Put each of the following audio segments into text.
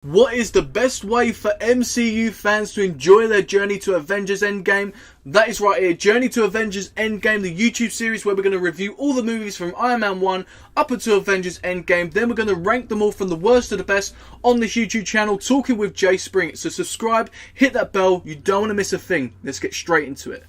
What is the best way for MCU fans to enjoy their journey to Avengers Endgame? That is right here, Journey to Avengers Endgame, the YouTube series where we're going to review all the movies from Iron Man 1 up until Avengers Endgame. Then we're going to rank them all from the worst to the best on this YouTube channel, talking with Jay Spring. So subscribe, hit that bell, you don't want to miss a thing. Let's get straight into it.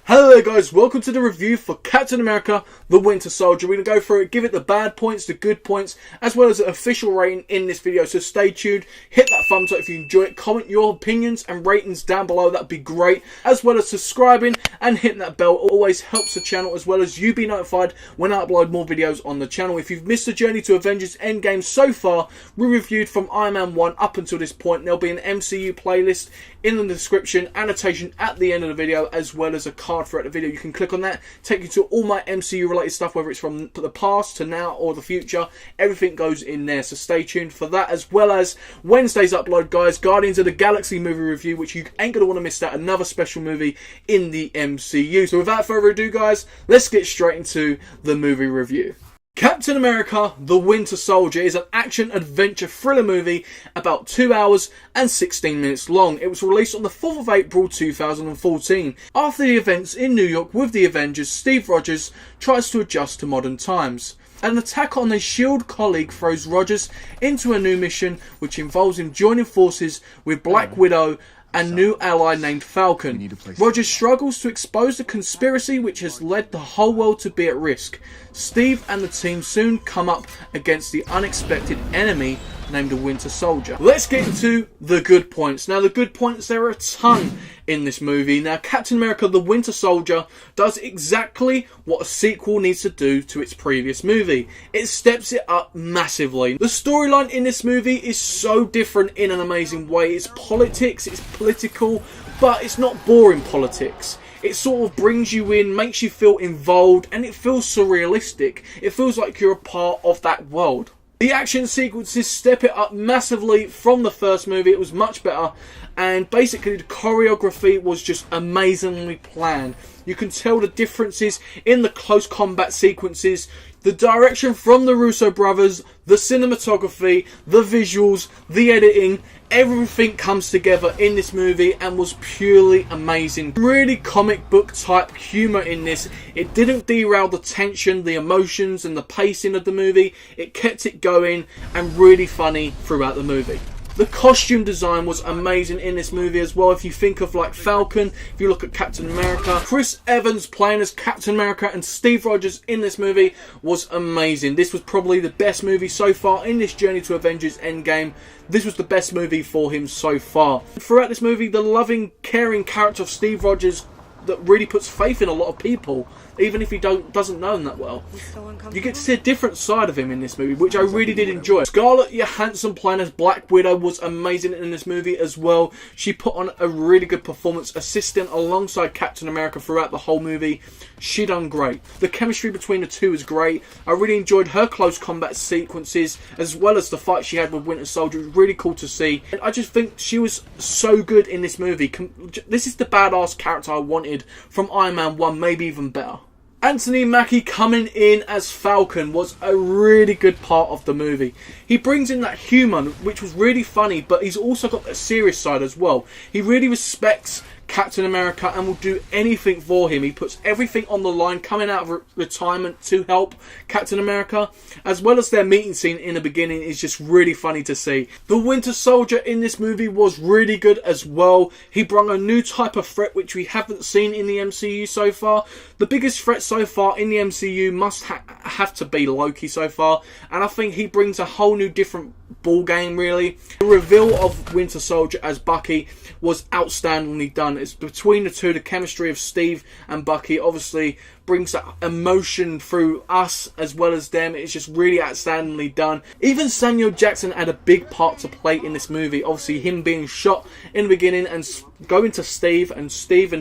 Hello there guys, welcome to the review for Captain America, the Winter Soldier. We're going to go through it, give it the bad points, the good points, as well as an official rating in this video. So stay tuned, hit that thumbs up if you enjoy it, comment your opinions and ratings down below, that'd be great. As well as subscribing and hitting that bell always helps the channel, as well as you be notified when I upload more videos on the channel. If you've missed the journey to Avengers Endgame so far, we reviewed from Iron Man 1 up until this point. There'll be an MCU playlist in the description, annotation at the end of the video, as well as a card throughout the video. You can click on that, take you to all my MCU related stuff, whether it's from the past to now or the future. Everything goes in there, so stay tuned for that, as well as Wednesday's upload, guys, Guardians of the Galaxy movie review, which you ain't gonna want to miss that. Another special movie in the MCU. So without further ado, guys, let's get straight into the movie review. Captain America, the Winter Soldier is an action-adventure thriller movie about 2 hours and 16 minutes long. It was released on the 4th of April 2014. After the events in New York with the Avengers, Steve Rogers tries to adjust to modern times. An attack on his S.H.I.E.L.D. colleague throws Rogers into a new mission, which involves him joining forces with Black Widow and new ally named Falcon. Rogers struggles to expose the conspiracy which has led the whole world to be at risk. Steve and the team soon come up against the unexpected enemy named the Winter Soldier. Let's get into the good points. Now the good points, there are a ton in this movie. Now Captain America the Winter Soldier does exactly what a sequel needs to do to its previous movie. It steps it up massively. The storyline in this movie is so different in an amazing way. It's politics, it's political, but it's not boring politics. It sort of brings you in, makes you feel involved, and it feels surrealistic. It feels like you're a part of that world. The action sequences step it up massively from the first movie. It was much better, and basically the choreography was just amazingly planned. You can tell the differences in the close combat sequences, the direction from the Russo brothers, the cinematography, the visuals, the editing. Everything comes together in this movie and was purely amazing. Really comic book type humour in this. It didn't derail the tension, the emotions and the pacing of the movie. It kept it going and really funny throughout the movie. The costume design was amazing in this movie as well. If you think of like Falcon, if you look at Captain America, Chris Evans playing as Captain America and Steve Rogers in this movie was amazing. This was probably the best movie so far in this journey to Avengers Endgame. This was the best movie for him so far. Throughout this movie, the loving, caring character of Steve Rogers that really puts faith in a lot of people, even if he doesn't know him that well. You get to see a different side of him in this movie, which I really did enjoy. Scarlett Johansson playing as Black Widow was amazing in this movie as well. She put on a really good performance, assisting alongside Captain America throughout the whole movie. She done great. The chemistry between the two is great. I really enjoyed her close combat sequences, as well as the fight she had with Winter Soldier. It was really cool to see. And I just think she was so good in this movie. This is the badass character I wanted from Iron Man 1, maybe even better. Anthony Mackie coming in as Falcon was a really good part of the movie. He brings in that humour, which was really funny, but he's also got that serious side as well. He really respects Captain America and will do anything for him. He puts everything on the line coming out of retirement to help Captain America, as well as their meeting scene in the beginning is just really funny to see. The Winter Soldier in this movie was really good as well. He brought a new type of threat which we haven't seen in the MCU so far. The biggest threat so far in the MCU must have to be Loki so far, and I think he brings a whole new different ball game really. The reveal of Winter Soldier as Bucky was outstandingly done. It's between the two, the chemistry of Steve and Bucky. Obviously brings that emotion through us as well as them. It's just really outstandingly done. Even Samuel Jackson had a big part to play in this movie. Obviously, him being shot in the beginning and going to Steve and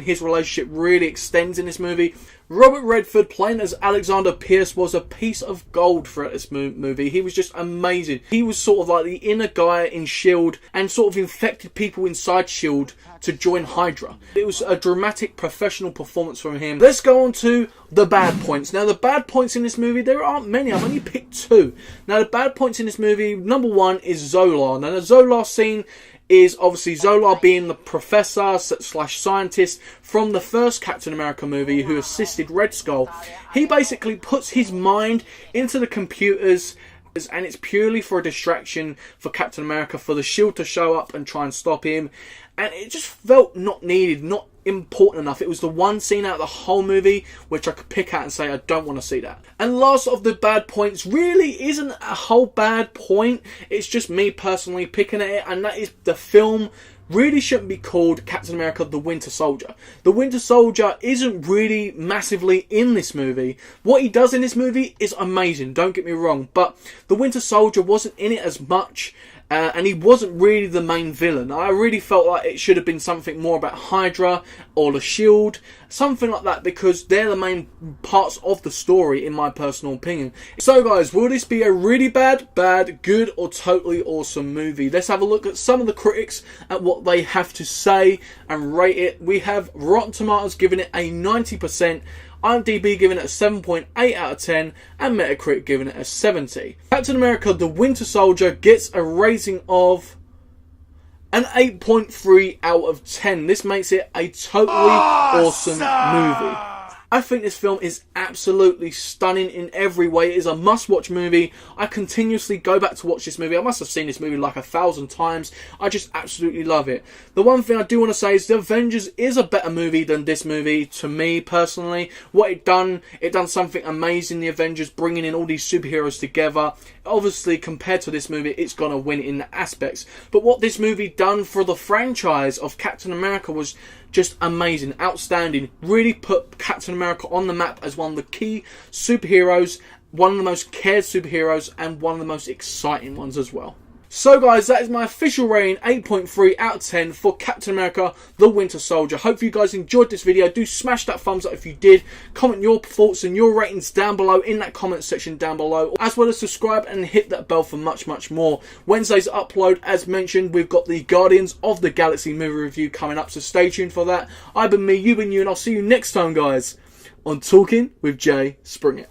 his relationship really extends in this movie. Robert Redford playing as Alexander Pierce was a piece of gold throughout this movie. He was just amazing. He was sort of like the inner guy in S.H.I.E.L.D. and sort of infected people inside S.H.I.E.L.D. to join Hydra. It was a dramatic professional performance from him. Let's go on to the bad points. Now, the bad points in this movie, there aren't many. I've only picked 2. Now, the bad points in this movie, number 1 is Zolar. Now, the Zolar scene is obviously Zolar being the professor slash scientist from the first Captain America movie who assisted Red Skull. He basically puts his mind into the computers, and it's purely for a distraction for Captain America, for the S.H.I.E.L.D. to show up and try and stop him. And it just felt not needed, not important enough. It was the one scene out of the whole movie which I could pick out and say I don't want to see that. And last of the bad points really isn't a whole bad point. It's just me personally picking at it, and that is the film really shouldn't be called Captain America the Winter Soldier. The Winter Soldier isn't really massively in this movie. What he does in this movie is amazing, don't get me wrong, but the Winter Soldier wasn't in it as much. And he wasn't really the main villain. I really felt like it should have been something more about Hydra or the S.H.I.E.L.D. Something like that, because they're the main parts of the story, in my personal opinion. So guys, will this be a really bad, good, or totally awesome movie? Let's have a look at some of the critics, at what they have to say, and rate it. We have Rotten Tomatoes giving it a 90%. IMDb giving it a 7.8 out of 10, and Metacritic giving it a 70. Captain America the Winter Soldier gets a rating of an 8.3 out of 10. This makes it a totally awesome movie. I think this film is absolutely stunning in every way. It is a must-watch movie. I continuously go back to watch this movie. I must have seen this movie like 1,000 times. I just absolutely love it. The one thing I do want to say is The Avengers is a better movie than this movie, to me personally. What it done something amazing. The Avengers bringing in all these superheroes together. Obviously, compared to this movie, it's going to win in aspects. But what this movie done for the franchise of Captain America was just amazing, outstanding. Really put Captain America on the map as one of the key superheroes, one of the most cared superheroes, and one of the most exciting ones as well. So guys, that is my official rating, 8.3 out of 10 for Captain America the Winter Soldier. Hope you guys enjoyed this video. Do smash that thumbs up if you did. Comment your thoughts and your ratings down below in that comment section down below, as well as subscribe and hit that bell for much more. Wednesday's upload, as mentioned, we've got the Guardians of the Galaxy movie review coming up, so stay tuned for that. I've been me, you've been you, and I'll see you next time guys on Talking with Jay Springett.